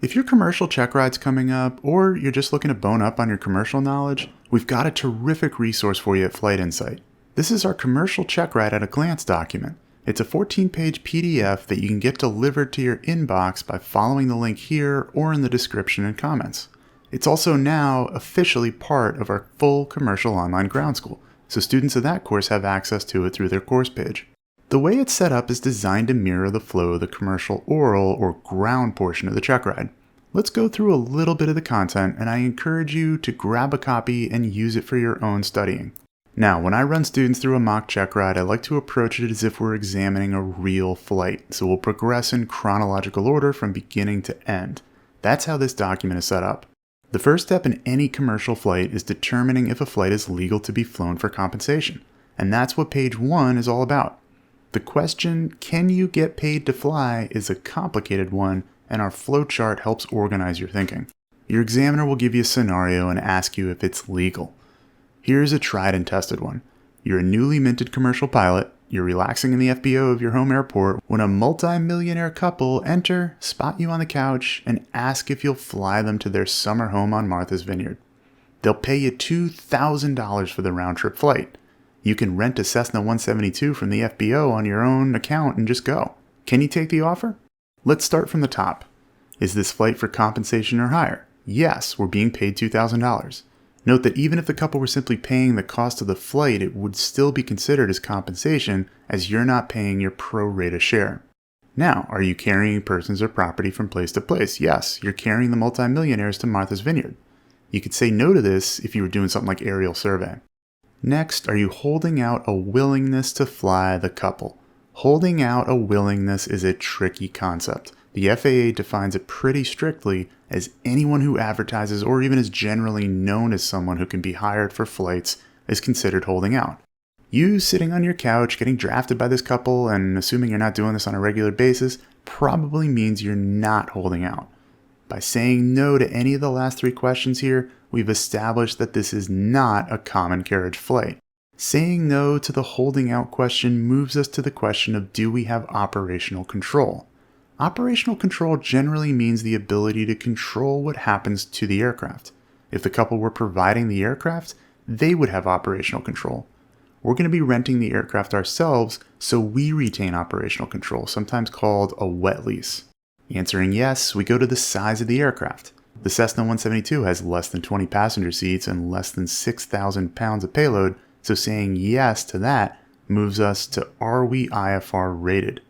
If your commercial check ride's coming up, or you're just looking to bone up on your commercial knowledge, we've got a terrific resource for you at Flight Insight. This is our commercial check ride at a glance document. It's a 14-page PDF that you can get delivered to your inbox by following the link here or in the description and comments. It's also now officially part of our full commercial online ground school, so students of that course have access to it through their course page. The way it's set up is designed to mirror the flow of the commercial oral or ground portion of the check ride. Let's go through a little bit of the content, and I encourage you to grab a copy and use it for your own studying. Now, when I run students through a mock check ride, I like to approach it as if we're examining a real flight, so we'll progress in chronological order from beginning to end. That's how this document is set up. The first step in any commercial flight is determining if a flight is legal to be flown for compensation, and that's what page 1 is all about. The question, can you get paid to fly, is a complicated one, and our flowchart helps organize your thinking. Your examiner will give you a scenario and ask you if it's legal. Here's a tried and tested one. You're a newly minted commercial pilot, you're relaxing in the FBO of your home airport when a multi-millionaire couple enter, spot you on the couch, and ask if you'll fly them to their summer home on Martha's Vineyard. They'll pay you $2,000 for the round-trip flight. You can rent a Cessna 172 from the FBO on your own account and just go. Can you take the offer? Let's start from the top. Is this flight for compensation or hire? Yes, we're being paid $2,000. Note that even if the couple were simply paying the cost of the flight, it would still be considered as compensation as you're not paying your pro rata share. Now, are you carrying persons or property from place to place? Yes, you're carrying the multimillionaires to Martha's Vineyard. You could say no to this if you were doing something like aerial survey. Next, are you holding out a willingness to fly the couple? Holding out a willingness is a tricky concept. The FAA defines it pretty strictly as anyone who advertises or even is generally known as someone who can be hired for flights is considered holding out. You sitting on your couch getting drafted by this couple and assuming you're not doing this on a regular basis probably means you're not holding out. By saying no to any of the last 3 questions here, we've established that this is not a common carriage flight. Saying no to the holding out question moves us to the question of, do we have operational control? Operational control generally means the ability to control what happens to the aircraft. If the couple were providing the aircraft, they would have operational control. We're going to be renting the aircraft ourselves, so we retain operational control, sometimes called a wet lease. Answering yes, we go to the size of the aircraft. The Cessna 172 has less than 20 passenger seats and less than 6,000 pounds of payload, so saying yes to that moves us to, are we IFR rated?